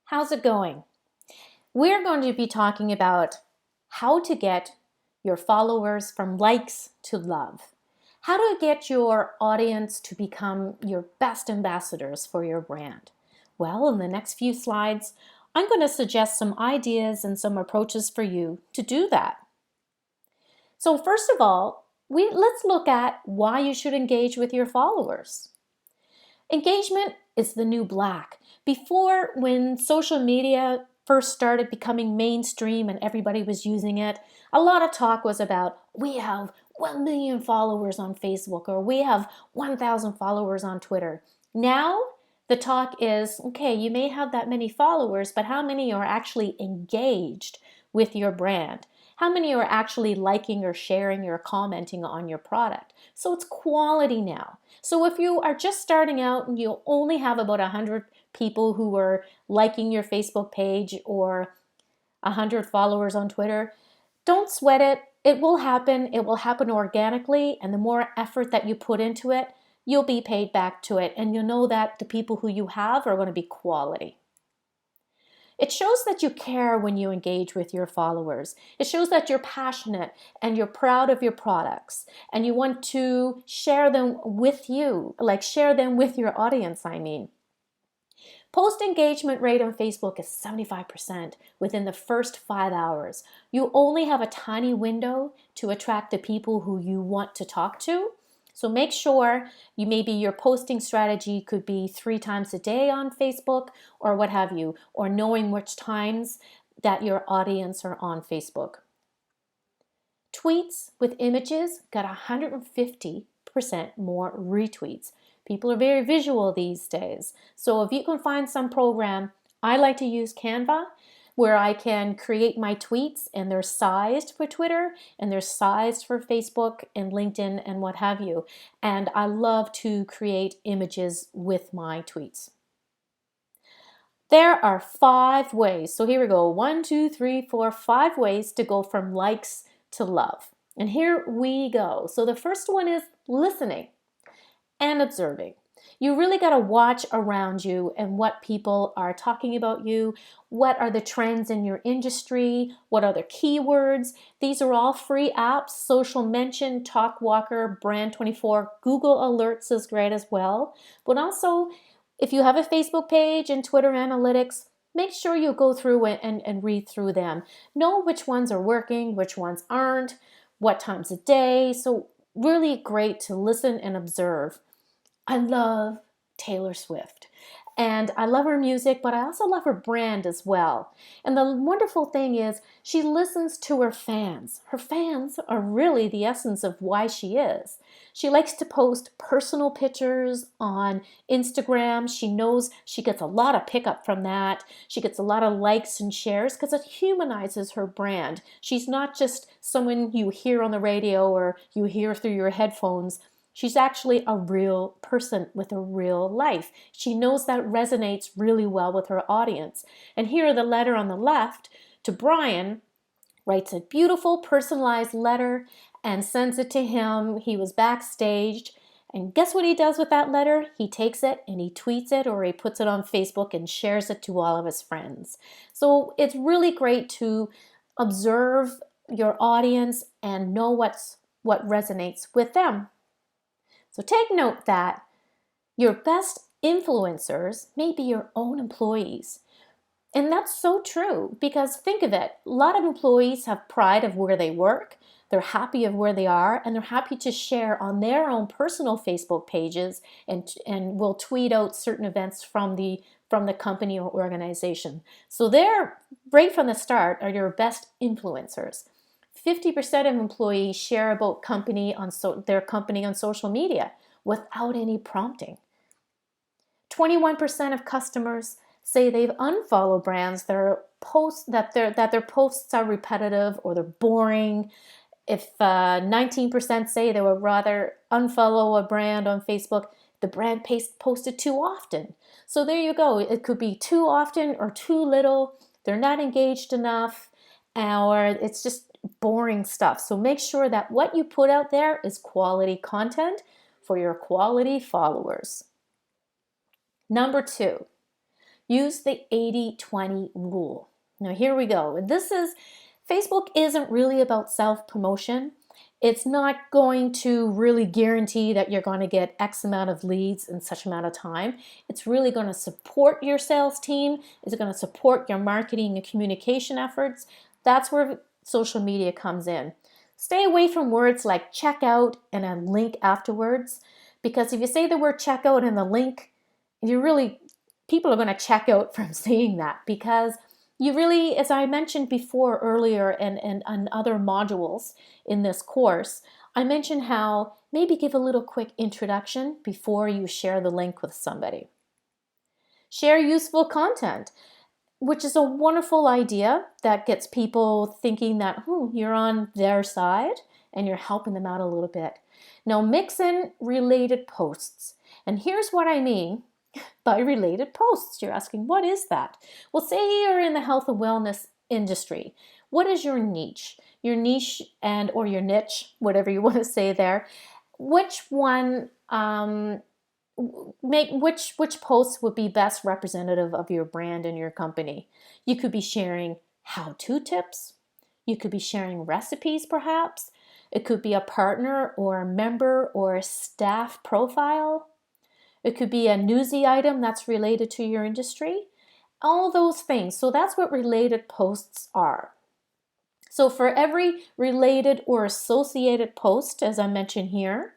How's it going? We're going to be talking about how to get your followers from likes to love. How to get your audience to become your best ambassadors for your brand. Well, in the next few slides, I'm going to suggest some ideas and some approaches for you to do that. So first of all, let's look at why you should engage with your followers. Engagement is the new black. Before, when social media first started becoming mainstream and everybody was using it, a lot of talk was about, we have 1 million followers on Facebook, or we have 1,000 followers on Twitter. Now, the talk is, okay, you may have that many followers, but how many are actually engaged with your brand? How many are actually liking or sharing or commenting on your product? So it's quality now. So if you are just starting out and you only have about 100 people who are liking your Facebook page or 100 followers on Twitter, don't sweat it. It will happen. It will happen organically. And the more effort that you put into it, you'll be paid back to it. And you'll know that the people who you have are going to be quality. It shows that you care when you engage with your followers. It shows that you're passionate and you're proud of your products and you want to share them with you, like share them with your audience, I mean. Post engagement rate on Facebook is 75% within the first 5 hours. You only have a tiny window to attract the people who you want to talk to. So make sure maybe your posting strategy could be 3 times a day on Facebook or what have you, or knowing which times that your audience are on Facebook. Tweets with images got 150% more retweets. People are very visual these days. So if you can find some program, I like to use Canva, where I can create my tweets and they're sized for Twitter and they're sized for Facebook and LinkedIn and what have you. And I love to create images with my tweets. There are 5 ways. So here we go. 1, 2, 3, 4, 5 ways to go from likes to love. And here we go. So the first one is listening and observing. You really got to watch around you and what people are talking about you. What are the trends in your industry? What are the keywords? These are all free apps. Social Mention, TalkWalker, Brand24, Google Alerts is great as well. But also, if you have a Facebook page and Twitter Analytics, make sure you go through it and read through them. Know which ones are working, which ones aren't, what times of day. So really great to listen and observe. I love Taylor Swift and I love her music, but I also love her brand as well. And the wonderful thing is she listens to her fans. Her fans are really the essence of why she is. She likes to post personal pictures on Instagram. She knows she gets a lot of pickup from that. She gets a lot of likes and shares because it humanizes her brand. She's not just someone you hear on the radio or you hear through your headphones. She's actually a real person with a real life. She knows that resonates really well with her audience. And here, the letter on the left to Brian writes a beautiful personalized letter and sends it to him. He was backstage. And guess what he does with that letter? He takes it and he tweets it or he puts it on Facebook and shares it to all of his friends. So it's really great to observe your audience and know what resonates with them. So take note that your best influencers may be your own employees. And that's so true because think of it, a lot of employees have pride of where they work, they're happy of where they are, and they're happy to share on their own personal Facebook pages and will tweet out certain events from the company or organization. So they're right from the start are your best influencers. 50% of employees share about their company on social media without any prompting. 21% of customers say they've unfollowed brands that their posts are repetitive or they're boring. If 19% say they would rather unfollow a brand on Facebook, the brand posted too often. So there you go. It could be too often or too little. They're not engaged enough, or it's just boring stuff. So make sure that what you put out there is quality content for your quality followers. Number 2, Use the 80-20 rule. Now here we go. Facebook isn't really about self-promotion. It's not going to really guarantee that you're going to get X amount of leads in such amount of time. It's really going to support your sales team. It's going to support your marketing and communication efforts. That's where social media comes in. Stay away from words like checkout and a link afterwards, because if you say the word checkout and the link, people are going to check out from seeing that, because you really, as I mentioned before earlier and on other modules in this course, I mentioned how maybe give a little quick introduction before you share the link with somebody. Share useful content, which is a wonderful idea that gets people thinking that you're on their side and you're helping them out a little bit. Now mix in related posts. And here's what I mean by related posts. You're asking, what is that? Well, say you're in the health and wellness industry. What is your niche? Your niche or your niche, whatever you want to say there. Which one, which posts would be best representative of your brand and your company? You could be sharing how-to tips. You could be sharing recipes, perhaps. It could be a partner or a member or a staff profile. It could be a newsy item that's related to your industry. All those things. So that's what related posts are. So for every related or associated post, as I mentioned here,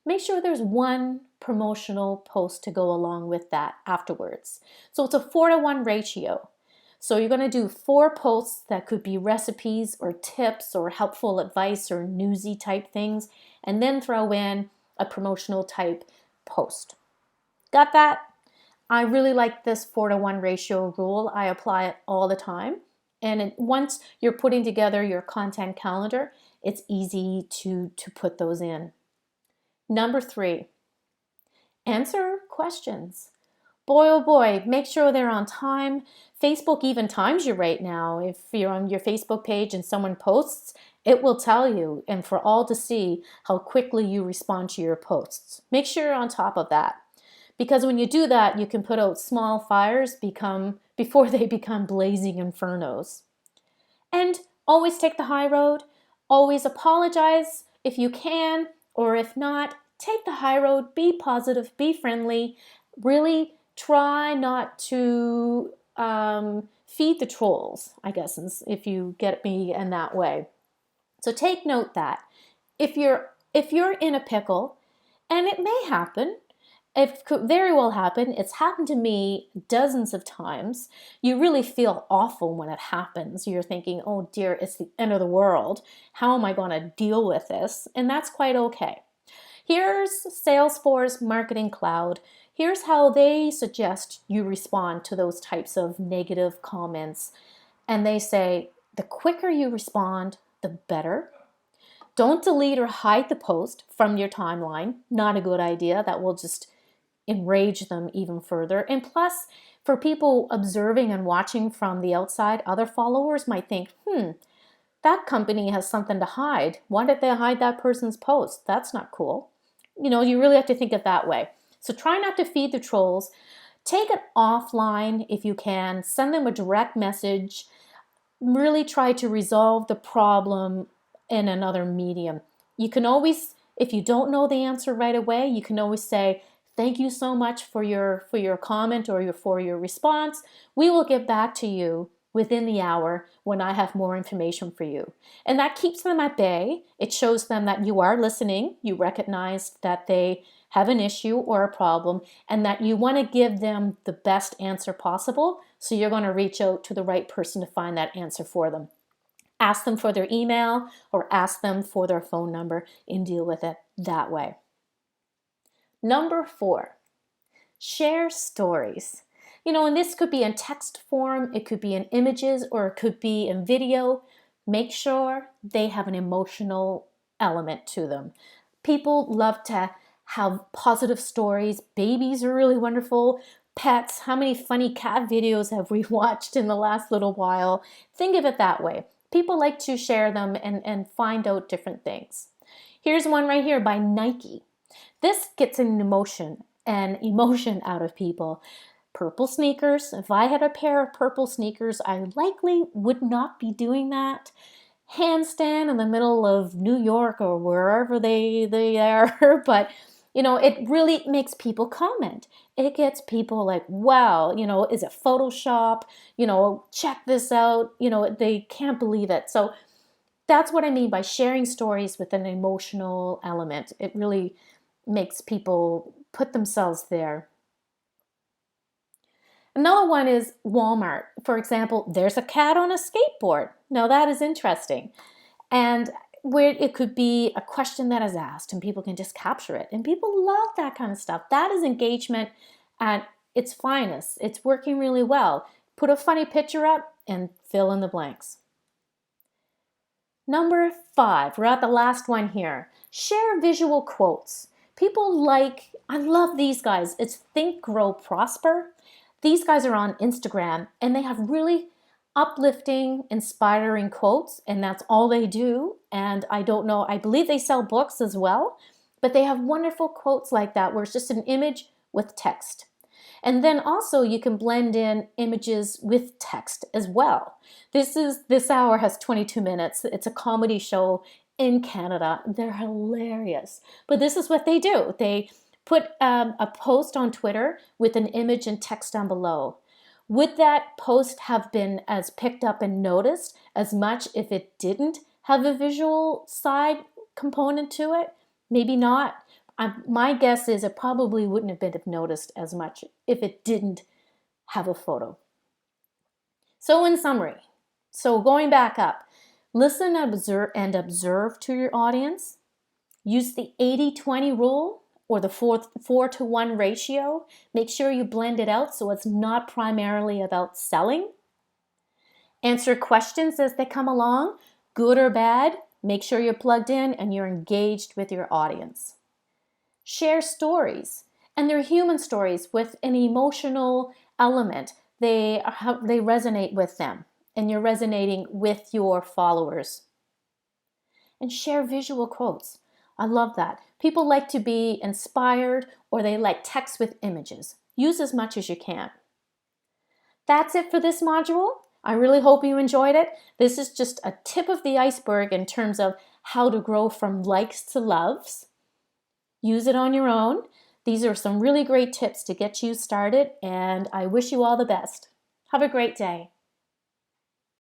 make sure there's one promotional post to go along with that afterwards. So it's a 4-to-1 ratio. So you're going to do 4 posts that could be recipes or tips or helpful advice or newsy type things, and then throw in a promotional type post. Got that? I really like this 4-to-1 ratio rule. I apply it all the time. And once you're putting together your content calendar, it's easy to put those in. Number 3, answer questions. Boy, oh boy, make sure they're on time. Facebook even times you right now. If you're on your Facebook page and someone posts, it will tell you and for all to see how quickly you respond to your posts. Make sure you're on top of that. Because when you do that, you can put out small fires before they become blazing infernos. And always take the high road. Always apologize if you can, or if not, take the high road. Be positive, be friendly. Really try not to feed the trolls, I guess, if you get me in that way. So take note that if you're in a pickle, and it may happen, it could very well happen. It's happened to me dozens of times. You really feel awful when it happens. You're thinking, oh dear, it's the end of the world. How am I going to deal with this? And that's quite okay. Here's Salesforce Marketing Cloud. Here's how they suggest you respond to those types of negative comments. And they say, the quicker you respond, the better. Don't delete or hide the post from your timeline. Not a good idea. That will just enrage them even further. And plus, for people observing and watching from the outside, other followers might think, that company has something to hide. Why did they hide that person's post? That's not cool. You really have to think it that way. So try not to feed the trolls. Take it offline if you can. Send them a direct message. Really try to resolve the problem in another medium. You can always, if you don't know the answer right away, you can always say, thank you so much for your comment or for your response. We will get back to you within the hour when I have more information for you. And that keeps them at bay. It shows them that you are listening. You recognize that they have an issue or a problem and that you want to give them the best answer possible. So you're going to reach out to the right person to find that answer for them. Ask them for their email or ask them for their phone number and deal with it that way. Number 4, share stories. And this could be in text form, it could be in images, or it could be in video. Make sure they have an emotional element to them. People love to have positive stories. Babies are really wonderful. Pets, how many funny cat videos have we watched in the last little while? Think of it that way. People like to share them and find out different things. Here's one right here by Nike. This gets an emotion out of people. Purple sneakers. If I had a pair of purple sneakers, I likely would not be doing that. Handstand in the middle of New York or wherever they are, but it really makes people comment. It gets people like, wow, is it Photoshop? Check this out. They can't believe it. So that's what I mean by sharing stories with an emotional element. It really makes people put themselves there. Another one is Walmart. For example, there's a cat on a skateboard. Now that is interesting. And where it could be a question that is asked and people can just capture it. And people love that kind of stuff. That is engagement at its finest. It's working really well. Put a funny picture up and fill in the blanks. Number 5, we're at the last one here. Share visual quotes. I love these guys. It's Think, Grow, Prosper. These guys are on Instagram and they have really uplifting, inspiring quotes, and that's all they do. And I don't know, I believe they sell books as well, but they have wonderful quotes like that where it's just an image with text. And then also you can blend in images with text as well. This hour has 22 minutes. It's a comedy show in Canada. They're hilarious. But this is what they do. They put a post on Twitter with an image and text down below. Would that post have been as picked up and noticed as much if it didn't have a visual side component to it? Maybe not. My guess is it probably wouldn't have been noticed as much if it didn't have a photo. So in summary, going back up, listen and observe to your audience. Use the 80-20 rule or the 4-to-1 ratio. Make sure you blend it out so it's not primarily about selling. Answer questions as they come along, good or bad. Make sure you're plugged in and you're engaged with your audience. Share stories, and they're human stories with an emotional element. They resonate with them, and you're resonating with your followers. And share visual quotes. I love that. People like to be inspired, or they like text with images. Use as much as you can. That's it for this module. I really hope you enjoyed it. This is just a tip of the iceberg in terms of how to grow from likes to loves. Use it on your own. These are some really great tips to get you started, and I wish you all the best. Have a great day.